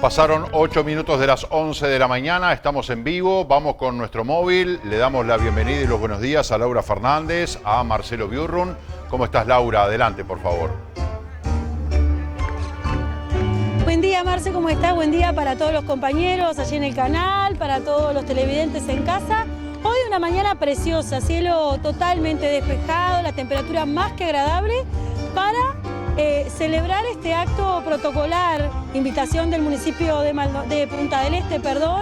Pasaron 8 minutos de las 11 de la mañana, estamos en vivo, vamos con nuestro móvil, le damos la bienvenida y los buenos días a Laura Fernández, a Marcelo Biurrun. ¿Cómo estás, Laura? Adelante, por favor. Buen día, Marce, ¿cómo estás? Buen día para todos los compañeros allí en el canal, para todos los televidentes en casa. Hoy una mañana preciosa, cielo totalmente despejado, la temperatura más que agradable para celebrar este acto protocolar, invitación del municipio de Punta del Este,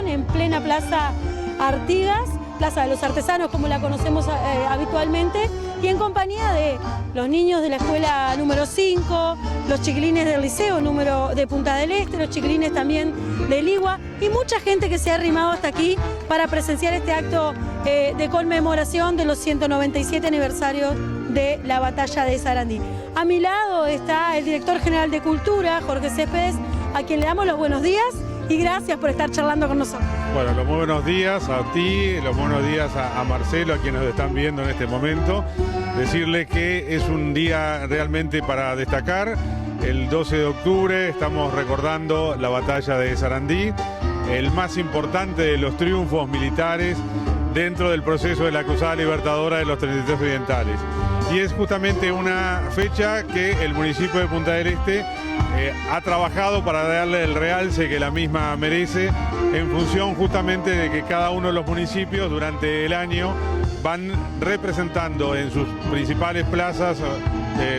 en plena Plaza Artigas, Plaza de los Artesanos como la conocemos habitualmente, y en compañía de los niños de la escuela número 5, los chiquilines del liceo de Punta del Este, los chiquilines también del Ligua y mucha gente que se ha arrimado hasta aquí para presenciar este acto de conmemoración de los 197 aniversarios de la batalla de Sarandí. A mi lado está el director general de Cultura, Jorge Céspedes, a quien le damos los buenos días y gracias por estar charlando con nosotros. Bueno, los muy buenos días a ti, los buenos días a Marcelo, a quienes nos están viendo en este momento. Decirles que es un día realmente para destacar. El 12 de octubre estamos recordando la batalla de Sarandí, el más importante de los triunfos militares dentro del proceso de la Cruzada Libertadora de los 33 Orientales. Y es justamente una fecha que el municipio de Punta del Este ha trabajado para darle el realce que la misma merece, en función justamente de que cada uno de los municipios durante el año van representando en sus principales plazas,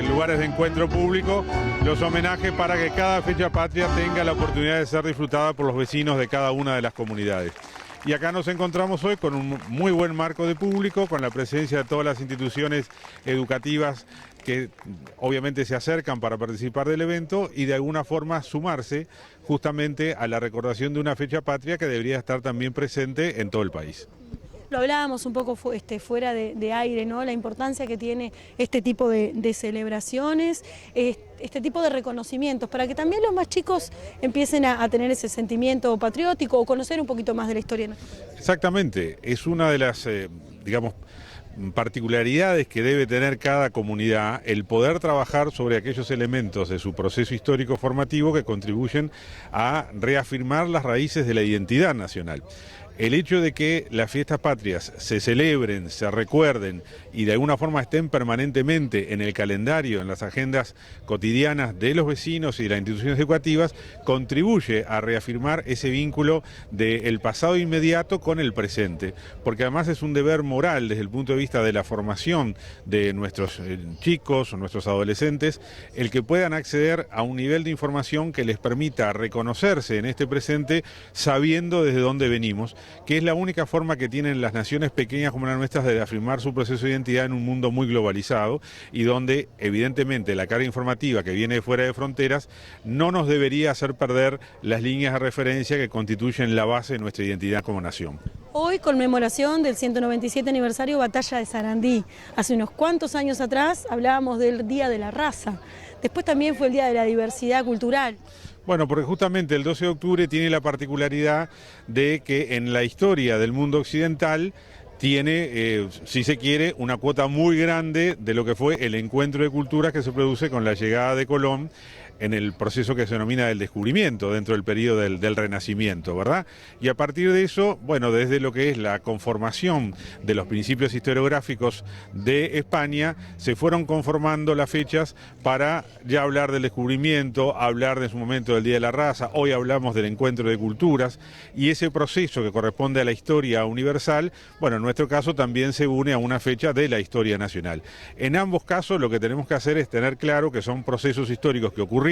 lugares de encuentro público, los homenajes para que cada fecha patria tenga la oportunidad de ser disfrutada por los vecinos de cada una de las comunidades. Y acá nos encontramos hoy con un muy buen marco de público, con la presencia de todas las instituciones educativas que obviamente se acercan para participar del evento y de alguna forma sumarse justamente a la recordación de una fecha patria que debería estar también presente en todo el país. Lo hablábamos un poco fuera de aire, ¿no? La importancia que tiene este tipo de celebraciones, este tipo de reconocimientos, para que también los más chicos empiecen a tener ese sentimiento patriótico o conocer un poquito más de la historia. Exactamente, es una de las, digamos, particularidades que debe tener cada comunidad, el poder trabajar sobre aquellos elementos de su proceso histórico formativo que contribuyen a reafirmar las raíces de la identidad nacional. El hecho de que las fiestas patrias se celebren, se recuerden y de alguna forma estén permanentemente en el calendario, en las agendas cotidianas de los vecinos y de las instituciones educativas, contribuye a reafirmar ese vínculo del pasado inmediato con el presente, porque además es un deber moral desde el punto de vista de la formación de nuestros chicos o nuestros adolescentes, el que puedan acceder a un nivel de información que les permita reconocerse en este presente sabiendo desde dónde venimos, que es la única forma que tienen las naciones pequeñas como las nuestras de afirmar su proceso de identidad en un mundo muy globalizado y donde evidentemente la carga informativa que viene de fuera de fronteras no nos debería hacer perder las líneas de referencia que constituyen la base de nuestra identidad como nación. Hoy conmemoración del 197 aniversario Batalla de Sarandí. Hace unos cuantos años atrás hablábamos del Día de la Raza, después también fue el Día de la Diversidad Cultural. Bueno, porque justamente el 12 de octubre tiene la particularidad de que en la historia del mundo occidental tiene, si se quiere, una cuota muy grande de lo que fue el encuentro de culturas que se produce con la llegada de Colón en el proceso que se denomina del descubrimiento dentro del periodo del Renacimiento, ¿verdad? Y a partir de eso, bueno, desde lo que es la conformación de los principios historiográficos de España, se fueron conformando las fechas para ya hablar del descubrimiento, hablar de su momento del Día de la Raza, hoy hablamos del encuentro de culturas, y ese proceso que corresponde a la historia universal, bueno, en nuestro caso también se une a una fecha de la historia nacional. En ambos casos lo que tenemos que hacer es tener claro que son procesos históricos que ocurrieron,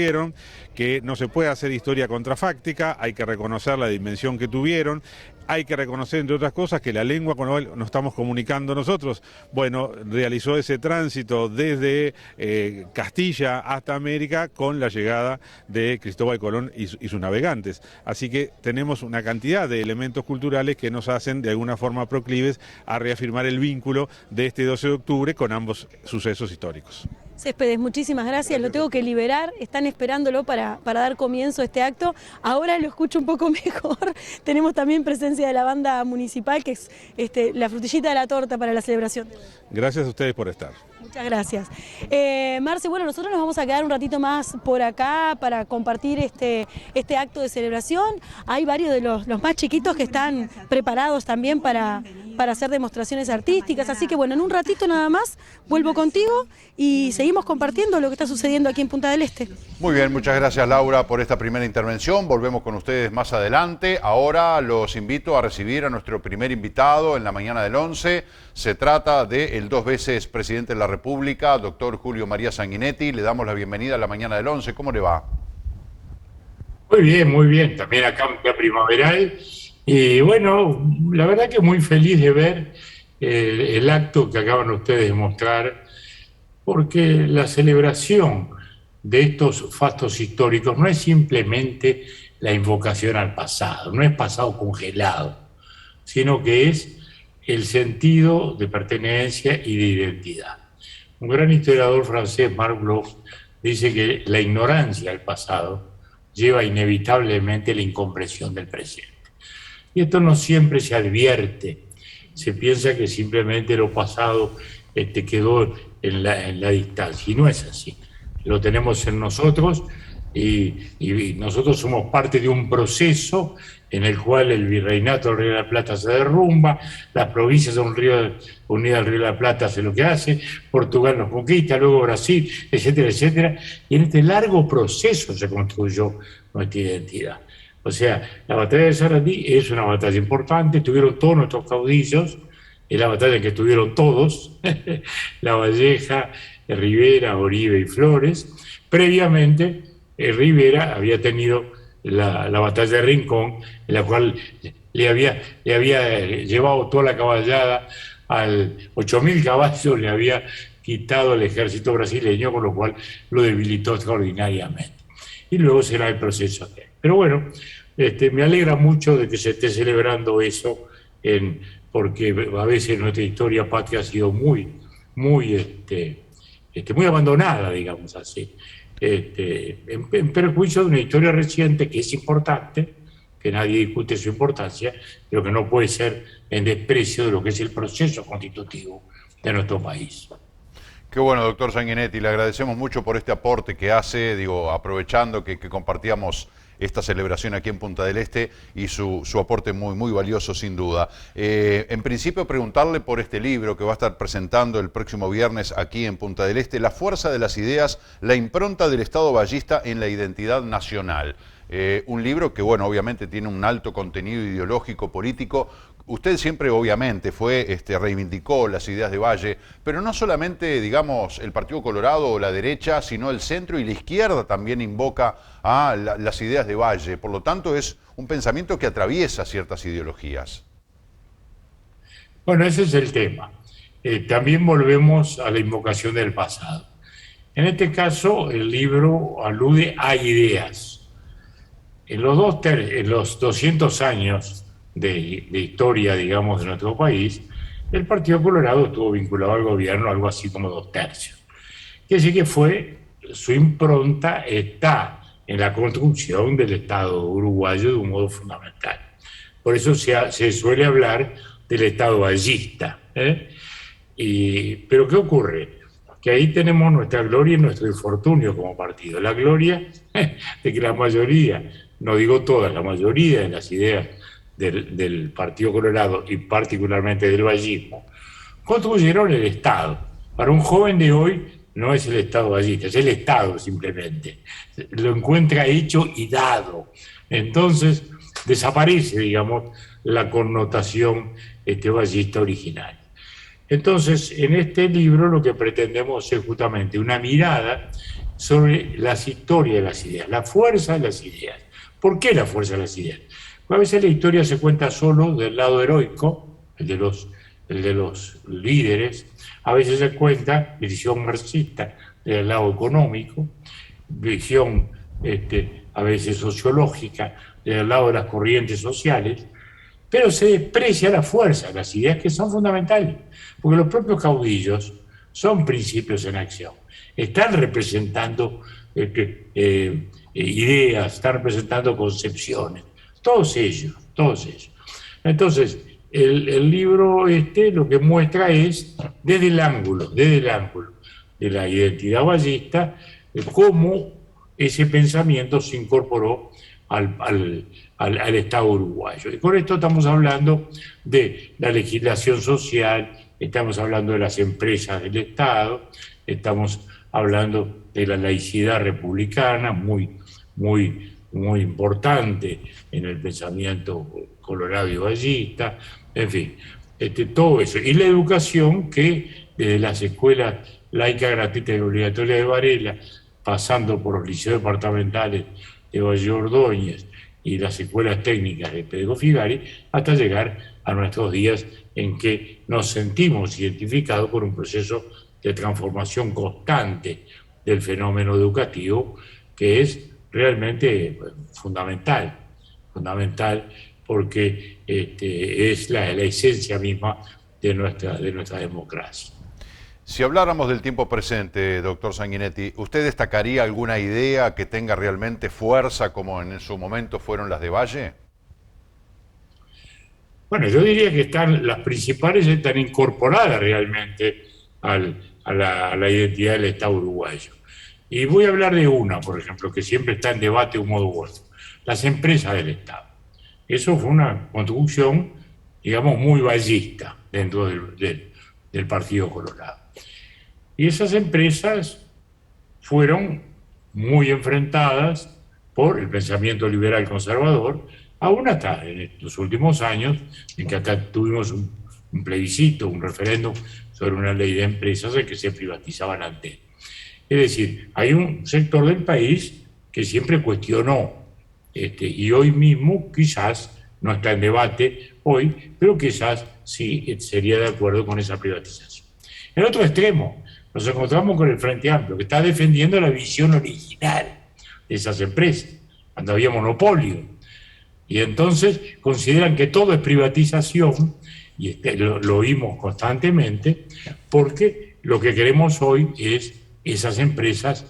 que no se puede hacer historia contrafáctica, hay que reconocer la dimensión que tuvieron, hay que reconocer, entre otras cosas, que la lengua con la cual nos estamos comunicando nosotros, bueno, realizó ese tránsito desde Castilla hasta América con la llegada de Cristóbal Colón y sus navegantes. Así que tenemos una cantidad de elementos culturales que nos hacen de alguna forma proclives a reafirmar el vínculo de este 12 de octubre con ambos sucesos históricos. Céspedes, muchísimas gracias, lo tengo que liberar, están esperándolo para dar comienzo a este acto, ahora lo escucho un poco mejor, tenemos también presencia de la banda municipal que es la frutillita de la torta para la celebración. Gracias a ustedes por estar. Muchas gracias. Marce, bueno, nosotros nos vamos a quedar un ratito más por acá para compartir este acto de celebración. Hay varios de los más chiquitos que están preparados también para hacer demostraciones artísticas, así que bueno, en un ratito nada más vuelvo contigo y seguimos compartiendo lo que está sucediendo aquí en Punta del Este. Muy bien, muchas gracias Laura por esta primera intervención. Volvemos con ustedes más adelante. Ahora los invito a recibir a nuestro primer invitado en la mañana del 11. Se trata del 2 veces presidente de la República, doctor Julio María Sanguinetti. Le damos la bienvenida a la mañana del 11. ¿Cómo le va? Muy bien. También acá primaveral. Y bueno, la verdad que muy feliz de ver el acto que acaban ustedes de mostrar, porque la celebración de estos fastos históricos no es simplemente la invocación al pasado, no es pasado congelado, sino que es el sentido de pertenencia y de identidad. Un gran historiador francés, Marc Bloch, dice que la ignorancia del pasado lleva inevitablemente la incomprensión del presente. Y esto no siempre se advierte, se piensa que simplemente lo pasado quedó en la distancia, y no es así. Lo tenemos en nosotros y nosotros somos parte de un proceso en el cual el virreinato del Río de la Plata se derrumba, las provincias unidas al Río de la Plata hace lo que hace, Portugal nos conquista, luego Brasil, etcétera, etcétera, y en este largo proceso se construyó nuestra identidad. O sea, la batalla de Sarandí es una batalla importante, tuvieron todos nuestros caudillos, es la batalla que tuvieron todos, La Valleja, Rivera, Oribe y Flores. Previamente, Rivera había tenido la batalla de Rincón, en la cual le había llevado toda la caballada, al 8.000 caballos le había quitado el ejército brasileño, con lo cual lo debilitó extraordinariamente. Y luego será el proceso. Pero bueno, me alegra mucho de que se esté celebrando eso, porque a veces nuestra historia patria ha sido muy abandonada, digamos así, en perjuicio de una historia reciente que es importante, que nadie discute su importancia, pero que no puede ser en desprecio de lo que es el proceso constitutivo de nuestro país. Qué bueno, doctor Sanguinetti, le agradecemos mucho por este aporte que hace, aprovechando que compartíamos esta celebración aquí en Punta del Este y su aporte muy valioso sin duda. En principio preguntarle por este libro que va a estar presentando el próximo viernes aquí en Punta del Este, La fuerza de las ideas, la impronta del Estado vallista en la identidad nacional. Un libro que, bueno, obviamente tiene un alto contenido ideológico, político. Usted siempre, obviamente, reivindicó las ideas de Valle, pero no solamente, digamos, el Partido Colorado o la derecha, sino el centro y la izquierda también invoca a las ideas de Valle. Por lo tanto, es un pensamiento que atraviesa ciertas ideologías. Bueno, ese es el tema. También volvemos a la invocación del pasado. En este caso, el libro alude a ideas. En los 200 años de historia, digamos, de nuestro país, el Partido Colorado estuvo vinculado al gobierno algo así como 2/3. Quiere decir que su impronta está en la construcción del Estado uruguayo de un modo fundamental. Por eso se suele hablar del Estado vallista. Pero ¿qué ocurre? Que ahí tenemos nuestra gloria y nuestro infortunio como partido. La gloria de que la mayoría, no digo todas, la mayoría de las ideas del Partido Colorado y particularmente del vallismo construyeron el Estado. Para un joven de hoy no es el Estado vallista, es el Estado simplemente. Lo encuentra hecho y dado. Entonces desaparece, digamos, la connotación vallista original. Entonces, en este libro lo que pretendemos es justamente una mirada sobre las historias de las ideas, la fuerza de las ideas. ¿Por qué la fuerza de las ideas? Pues a veces la historia se cuenta solo del lado heroico, el de los líderes, a veces se cuenta visión marxista del lado económico, visión a veces sociológica del lado de las corrientes sociales, pero se desprecia la fuerza de las ideas que son fundamentales, porque los propios caudillos son principios en acción, están representando ideas, están representando concepciones, todos ellos. Entonces, el libro lo que muestra es desde el ángulo de la identidad vallista, cómo ese pensamiento se incorporó al Estado uruguayo. Y con esto estamos hablando de la legislación social, estamos hablando de las empresas del Estado, estamos hablando de la laicidad republicana, muy importante en el pensamiento colorado y vallista, en fin, todo eso. Y la educación que desde las escuelas laicas gratuitas y obligatorias de Varela, pasando por los liceos departamentales de Valle Ordóñez y las escuelas técnicas de Pedro Figari, hasta llegar a nuestros días en que nos sentimos identificados por un proceso de transformación constante del fenómeno educativo, que es realmente fundamental porque es la esencia misma de nuestra democracia. Si habláramos del tiempo presente, doctor Sanguinetti, ¿usted destacaría alguna idea que tenga realmente fuerza como en su momento fueron las de Valle? Bueno, yo diría que las principales están incorporadas realmente a la identidad del Estado uruguayo. Y voy a hablar de una, por ejemplo, que siempre está en debate de un modo u otro: las empresas del Estado. Eso fue una construcción, digamos, muy vallista dentro del Partido Colorado. Y esas empresas fueron muy enfrentadas por el pensamiento liberal conservador, aún hasta en los últimos años, en que acá tuvimos un plebiscito, un referéndum sobre una ley de empresas en que se privatizaban antes. Es decir, hay un sector del país que siempre cuestionó, y hoy mismo quizás no está en debate hoy, pero quizás sí sería de acuerdo con esa privatización. En el otro extremo, nos encontramos con el Frente Amplio, que está defendiendo la visión original de esas empresas, cuando había monopolio. Y entonces consideran que todo es privatización, y lo oímos constantemente, porque lo que queremos hoy es esas empresas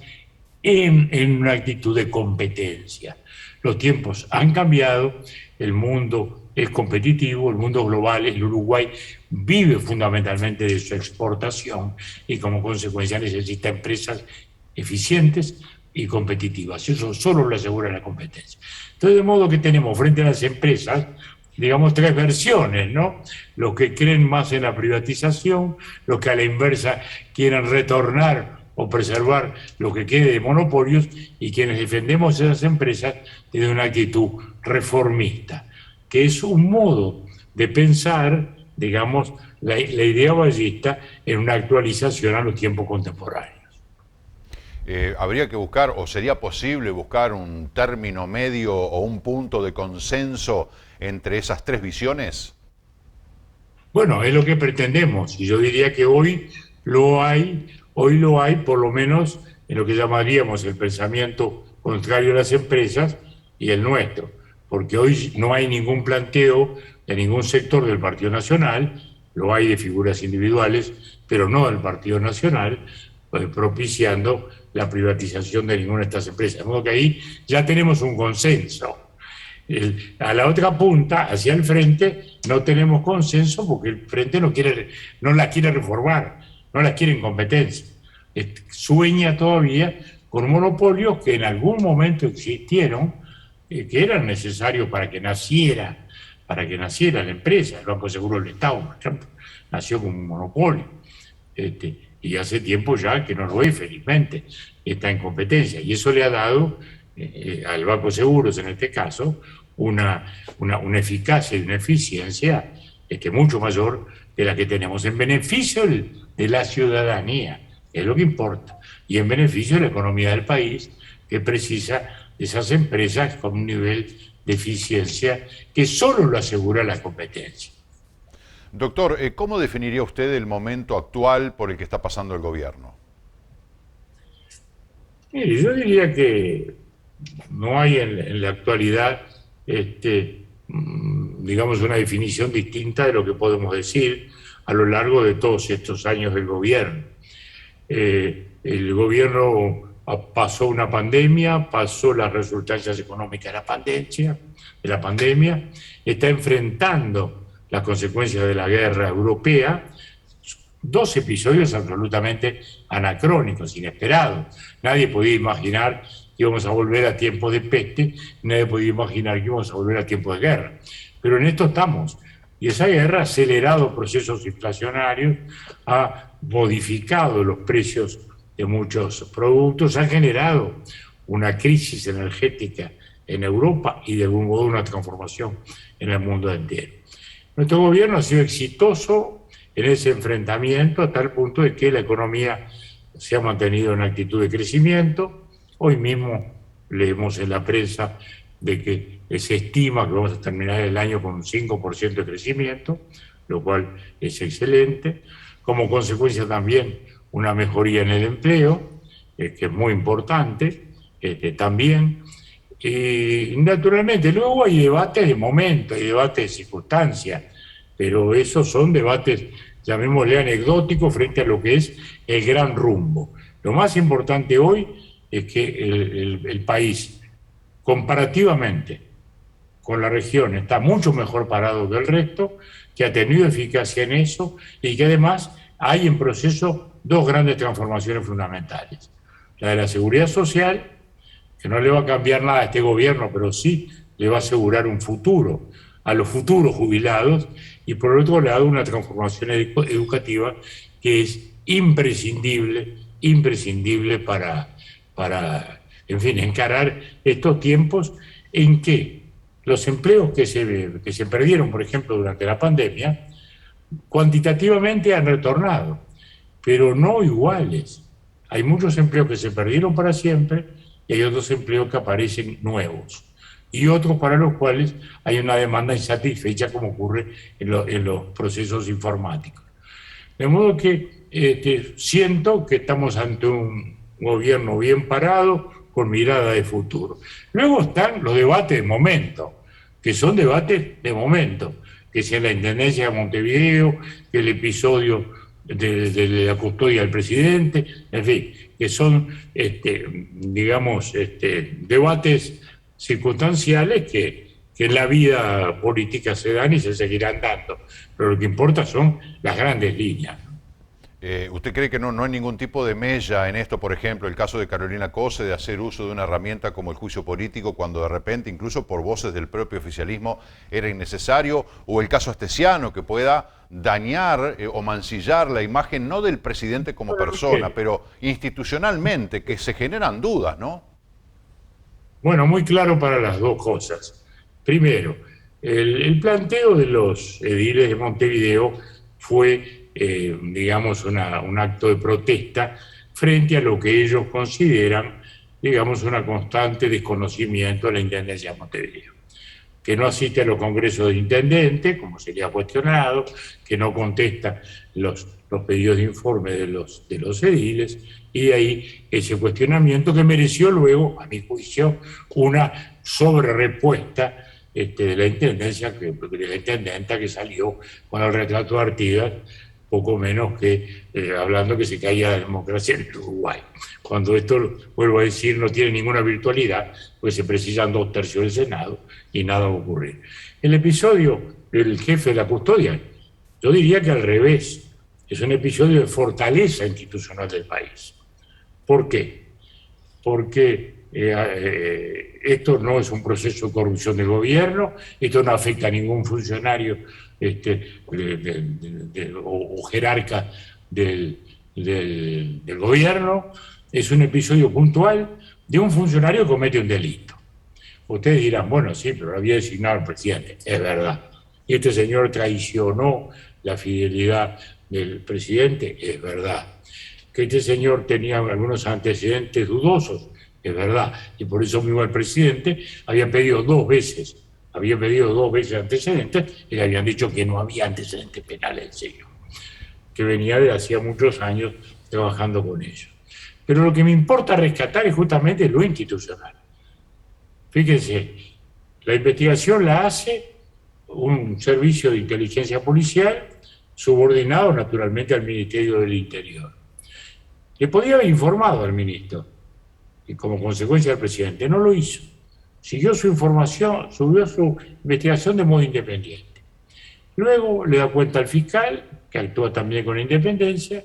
en una actitud de competencia. Los tiempos han cambiado, el mundo es competitivo, el mundo global, el Uruguay vive fundamentalmente de su exportación y como consecuencia necesita empresas eficientes y competitivas. Eso solo lo asegura la competencia. Entonces, de modo que tenemos frente a las empresas, digamos, tres versiones, ¿no? Los que creen más en la privatización, los que a la inversa quieren retornar o preservar lo que quede de monopolios, y quienes defendemos esas empresas desde una actitud reformista, que es un modo de pensar, digamos, la idea vallista en una actualización a los tiempos contemporáneos. ¿Habría que buscar, o sería posible buscar un término medio o un punto de consenso entre esas tres visiones? Bueno, es lo que pretendemos, y yo diría que hoy lo hay por lo menos en lo que llamaríamos el pensamiento contrario a las empresas y el nuestro, porque hoy no hay ningún planteo de ningún sector del Partido Nacional, lo hay de figuras individuales, pero no del Partido Nacional, propiciando la privatización de ninguna de estas empresas. De modo que ahí ya tenemos un consenso. A la otra punta, hacia el frente, no tenemos consenso porque el frente no la quiere reformar, no la quiere en competencia. Sueña todavía con monopolios que en algún momento existieron, que eran necesarios para que naciera la empresa. El Banco Seguro del Estado, por ejemplo, nació como un monopolio. Y hace tiempo ya que no lo es, felizmente, está en competencia. Y eso le ha dado al Banco Seguros, en este caso, una eficacia y una eficiencia mucho mayor de la que tenemos, en beneficio de la ciudadanía, que es lo que importa, y en beneficio de la economía del país, que precisa de esas empresas con un nivel de eficiencia que solo lo asegura la competencia. Doctor, ¿cómo definiría usted el momento actual por el que está pasando el gobierno? Mire, yo diría que no hay en la actualidad, digamos, una definición distinta de lo que podemos decir a lo largo de todos estos años del gobierno. El gobierno pasó una pandemia, pasó las resultancias económicas de la pandemia, está enfrentando las consecuencias de la guerra europea, dos episodios absolutamente anacrónicos, inesperados. Nadie podía imaginar que íbamos a volver a tiempos de peste, nadie podía imaginar que íbamos a volver a tiempos de guerra. Pero en esto estamos. Y esa guerra ha acelerado procesos inflacionarios, ha modificado los precios de muchos productos, ha generado una crisis energética en Europa y de algún modo una transformación en el mundo entero. Nuestro gobierno ha sido exitoso en ese enfrentamiento a tal punto de que la economía se ha mantenido en actitud de crecimiento. Hoy mismo leemos en la prensa de que se estima que vamos a terminar el año con un 5% de crecimiento, lo cual es excelente. Como consecuencia también una mejoría en el empleo, que es muy importante también. Y naturalmente luego hay debates de momento, hay debates de circunstancia, pero esos son debates, llamémosle anecdóticos, frente a lo que es el gran rumbo. Lo más importante hoy es que el país, comparativamente con la región, está mucho mejor parado que el resto, que ha tenido eficacia en eso y que además hay en proceso dos grandes transformaciones fundamentales. La de la seguridad social, que no le va a cambiar nada a este gobierno, pero sí le va a asegurar un futuro a los futuros jubilados, y por otro lado una transformación educativa que es imprescindible para en fin, encarar estos tiempos en que los empleos que se perdieron, por ejemplo, durante la pandemia, cuantitativamente han retornado, pero no iguales. Hay muchos empleos que se perdieron para siempre y hay otros empleos que aparecen nuevos y otros para los cuales hay una demanda insatisfecha, como ocurre en los procesos informáticos. De modo que siento que estamos ante un gobierno bien parado, con mirada de futuro. Luego están los debates de momento, que son debates de momento, que sea la Intendencia de Montevideo, que el episodio de la custodia del presidente, en fin, que son, digamos, debates circunstanciales que en la vida política se dan y se seguirán dando, pero lo que importa son las grandes líneas. ¿Usted cree que no hay ningún tipo de mella en esto, por ejemplo, el caso de Carolina Cose, de hacer uso de una herramienta como el juicio político cuando de repente, incluso por voces del propio oficialismo, era innecesario? O el caso Astesiano, que pueda dañar o mancillar la imagen no del presidente como persona, pero institucionalmente, que se generan dudas, ¿no? Bueno, muy claro para las dos cosas. Primero, el planteo de los ediles de Montevideo fue digamos, un acto de protesta frente a lo que ellos consideran, digamos, una constante desconocimiento de la Intendencia de Montevideo. Que no asiste a los congresos de intendentes, como sería cuestionado, que no contesta los pedidos de informe de los ediles, y de ahí ese cuestionamiento que mereció luego, a mi juicio, una sobrerespuesta de la Intendencia, de la intendenta que salió con el retrato de Artigas, poco menos que hablando que se caía la democracia en el Uruguay. Cuando esto, vuelvo a decir, no tiene ninguna virtualidad, pues se precisan 2/3 del Senado y nada va a ocurrir. El episodio del jefe de la custodia, yo diría que al revés, es un episodio de fortaleza institucional del país. ¿Por qué? Porque esto no es un proceso de corrupción del gobierno, esto no afecta a ningún funcionario o jerarca del gobierno, es un episodio puntual de un funcionario que comete un delito. Ustedes dirán, bueno, sí, pero lo había designado el presidente. Es verdad. Y este señor traicionó la fidelidad del presidente. Es verdad. Que este señor tenía algunos antecedentes dudosos. Es verdad. Y por eso mismo el presidente había pedido dos veces antecedentes y le habían dicho que no había antecedentes penales en serio, que venía de hacía muchos años trabajando con ellos. Pero lo que me importa rescatar es justamente lo institucional. Fíjense, la investigación la hace un servicio de inteligencia policial subordinado naturalmente al Ministerio del Interior. Le podía haber informado al ministro y como consecuencia el presidente no lo hizo. Siguió su información, subió su investigación de modo independiente. Luego le da cuenta al fiscal que actúa también con independencia,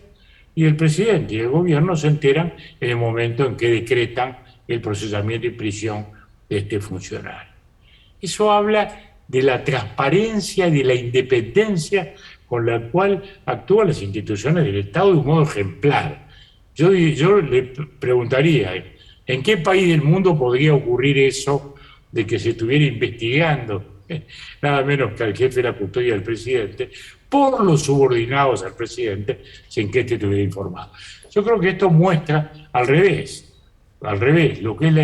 y el presidente y el gobierno se enteran en el momento en que decretan el procesamiento y prisión de este funcionario. Eso habla de la transparencia y de la independencia con la cual actúan las instituciones del Estado de un modo ejemplar. Yo le preguntaría, ¿en qué país del mundo podría ocurrir eso de que se estuviera investigando nada menos que al jefe de la custodia del presidente por los subordinados al presidente sin que éste estuviera informado? Yo creo que esto muestra al revés, lo que es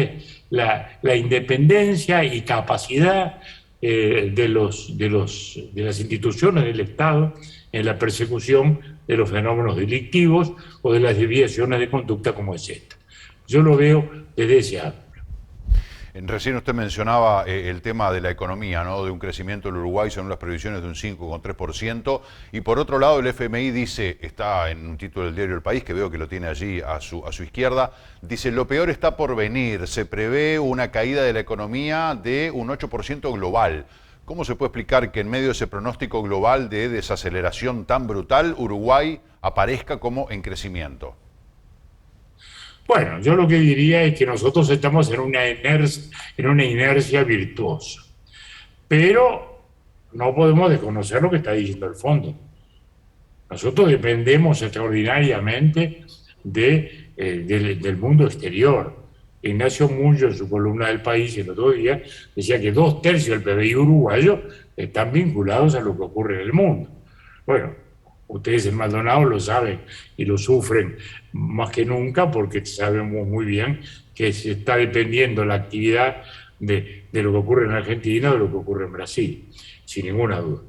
la independencia y capacidad de las instituciones del Estado en la persecución de los fenómenos delictivos o de las desviaciones de conducta como es esta. Yo lo veo desde ese ángulo. Recién usted mencionaba el tema de la economía, ¿no? De un crecimiento del Uruguay según las previsiones de un 5,3%, y por otro lado el FMI dice, está en un título del diario El País, que veo que lo tiene allí a su izquierda, dice: lo peor está por venir, se prevé una caída de la economía de un 8% global. ¿Cómo se puede explicar que en medio de ese pronóstico global de desaceleración tan brutal, Uruguay aparezca como en crecimiento? Bueno, yo lo que diría es que nosotros estamos en una inercia virtuosa, pero no podemos desconocer lo que está diciendo el fondo. Nosotros dependemos extraordinariamente del mundo exterior. Ignacio Munyo, en su columna del País el otro día, decía que 2/3 del PBI uruguayo están vinculados a lo que ocurre en el mundo. Bueno, ustedes en Maldonado lo saben y lo sufren más que nunca, porque sabemos muy bien que se está dependiendo la actividad de lo que ocurre en Argentina, de lo que ocurre en Brasil, sin ninguna duda.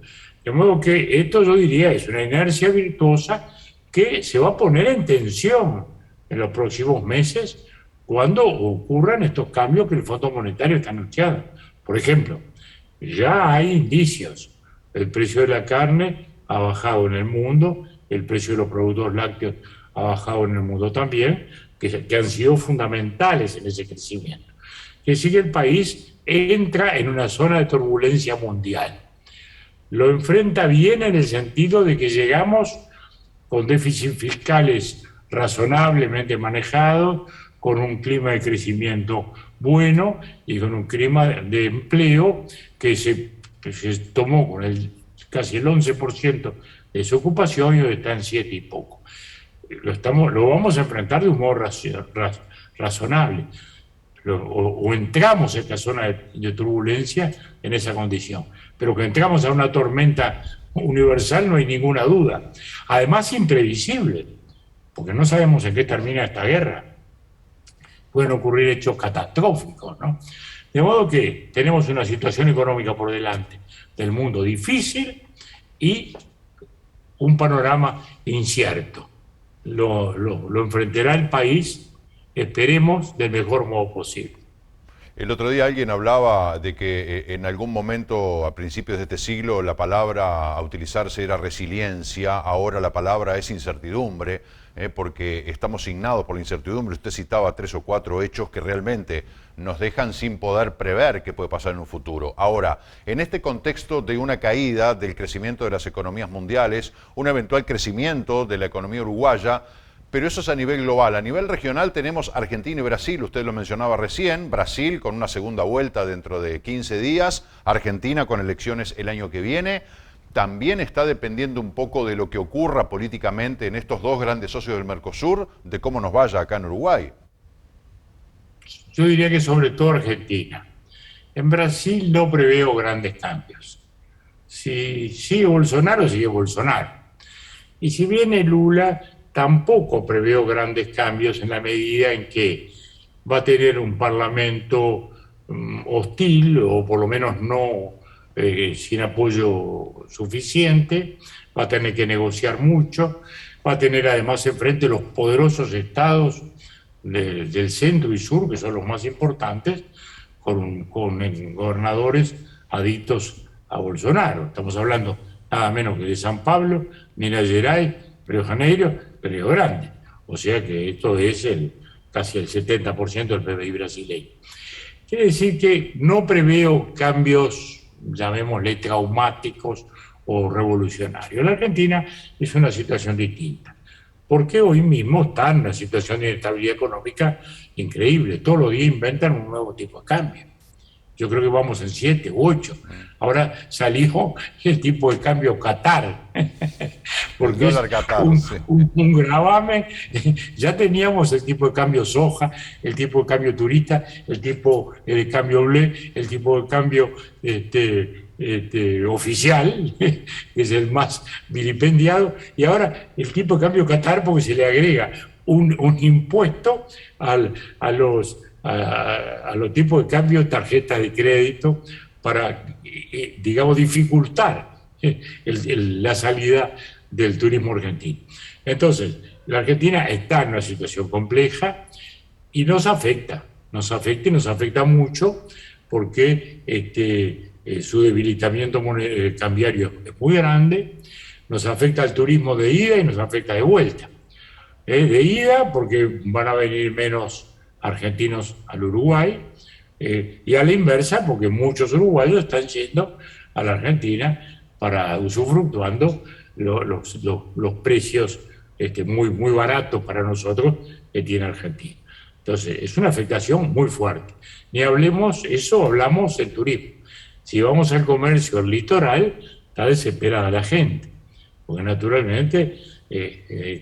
De modo que esto, yo diría, es una inercia virtuosa que se va a poner en tensión en los próximos meses cuando ocurran estos cambios que el Fondo Monetario está anunciando. Por ejemplo, ya hay indicios. El precio de la carne ha bajado en el mundo, el precio de los productos lácteos ha bajado en el mundo también, que han sido fundamentales en ese crecimiento. Es decir, que el país entra en una zona de turbulencia mundial. Lo enfrenta bien en el sentido de que llegamos con déficits fiscales razonablemente manejados, con un clima de crecimiento bueno y con un clima de empleo que se tomó con casi el 11% de su ocupación y hoy está en 7 y poco. Lo vamos a enfrentar de un modo razonable. O entramos a esta zona de turbulencia en esa condición, pero que entramos a una tormenta universal no hay ninguna duda. Además, imprevisible, porque no sabemos en qué termina esta guerra. Pueden ocurrir hechos catastróficos, ¿no? De modo que tenemos una situación económica por delante del mundo difícil y un panorama incierto. Lo enfrentará el país, esperemos, del mejor modo posible. El otro día alguien hablaba de que en algún momento, a principios de este siglo, la palabra a utilizarse era resiliencia, ahora la palabra es incertidumbre, porque estamos signados por la incertidumbre. Usted citaba 3 o 4 hechos que realmente nos dejan sin poder prever qué puede pasar en un futuro. Ahora, en este contexto de una caída del crecimiento de las economías mundiales, un eventual crecimiento de la economía uruguaya, pero eso es a nivel global. A nivel regional tenemos Argentina y Brasil, usted lo mencionaba recién, Brasil con una segunda vuelta dentro de 15 días, Argentina con elecciones el año que viene. También está dependiendo un poco de lo que ocurra políticamente en estos dos grandes socios del Mercosur, de cómo nos vaya acá en Uruguay. Yo diría que sobre todo Argentina. En Brasil no preveo grandes cambios. Si sigue Bolsonaro, sigue Bolsonaro. Y si viene Lula, tampoco preveo grandes cambios en la medida en que va a tener un parlamento hostil, o por lo menos no sin apoyo suficiente, va a tener que negociar mucho, va a tener además enfrente los poderosos estados del centro y sur, que son los más importantes, con gobernadores adictos a Bolsonaro. Estamos hablando nada menos que de San Pablo, Minas Gerais, Río de Janeiro, Río Grande. O sea que esto es casi el 70% del PBI brasileño. Quiere decir que no preveo cambios, llamémosle traumáticos o revolucionario. La Argentina es una situación distinta, porque hoy mismo está en una situación de inestabilidad económica increíble. Todos los días inventan un nuevo tipo de cambio. Yo creo que vamos en 7 u 8. Ahora salió el tipo de cambio Qatar, porque es Qatar, un gravamen. Ya teníamos el tipo de cambio soja, el tipo de cambio turista, el tipo de cambio blé, el tipo de cambio oficial, que es el más vilipendiado, y ahora el tipo de cambio Qatar, porque se le agrega un impuesto a los tipos de cambio de tarjeta de crédito para, digamos, dificultar la salida del turismo argentino. Entonces, la Argentina está en una situación compleja y nos afecta y nos afecta mucho porque su debilitamiento cambiario es muy grande, nos afecta al turismo de ida y nos afecta de vuelta. De ida porque van a venir menos argentinos al Uruguay, y a la inversa porque muchos uruguayos están yendo a la Argentina para usufructuando los precios muy baratos para nosotros que tiene Argentina. Entonces, es una afectación muy fuerte. Ni hablemos, eso hablamos del turismo. Si vamos al comercio, al litoral, está desesperada la gente, porque naturalmente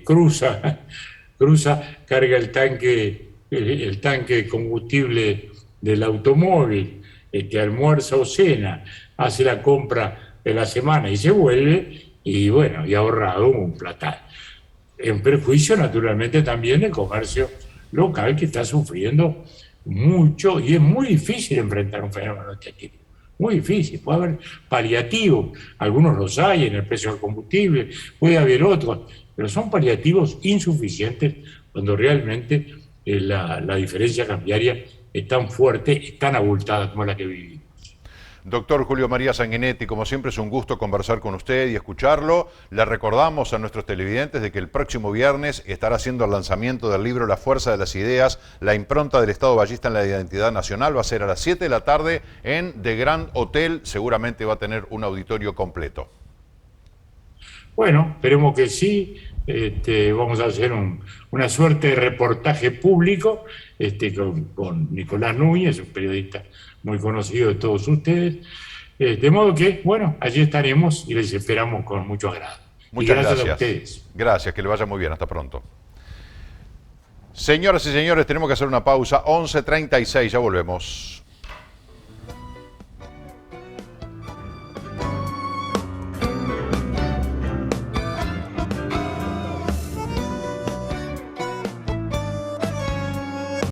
cruza, carga el tanque de combustible del automóvil, almuerza o cena, hace la compra de la semana y se vuelve, y bueno, y ha ahorrado un platal. En perjuicio, naturalmente, también del comercio local, que está sufriendo mucho, y es muy difícil enfrentar un fenómeno de este tipo. Muy difícil, puede haber paliativos, algunos los hay en el precio del combustible, puede haber otros, pero son paliativos insuficientes cuando realmente la diferencia cambiaria es tan fuerte, es tan abultada como la que vivimos. Doctor Julio María Sanguinetti, como siempre es un gusto conversar con usted y escucharlo. Le recordamos a nuestros televidentes de que el próximo viernes estará haciendo el lanzamiento del libro La Fuerza de las Ideas, la impronta del Estado Ballista en la identidad nacional. Va a ser a las 7 de la tarde en The Grand Hotel. Seguramente va a tener un auditorio completo. Bueno, esperemos que sí. Vamos a hacer una suerte de reportaje público con Nicolás Núñez, un periodista muy conocido de todos ustedes. De modo que, bueno, allí estaremos y les esperamos con mucho agrado. Muchas gracias a ustedes. Gracias, que le vaya muy bien. Hasta pronto. Señoras y señores, tenemos que hacer una pausa. 11:36, ya volvemos.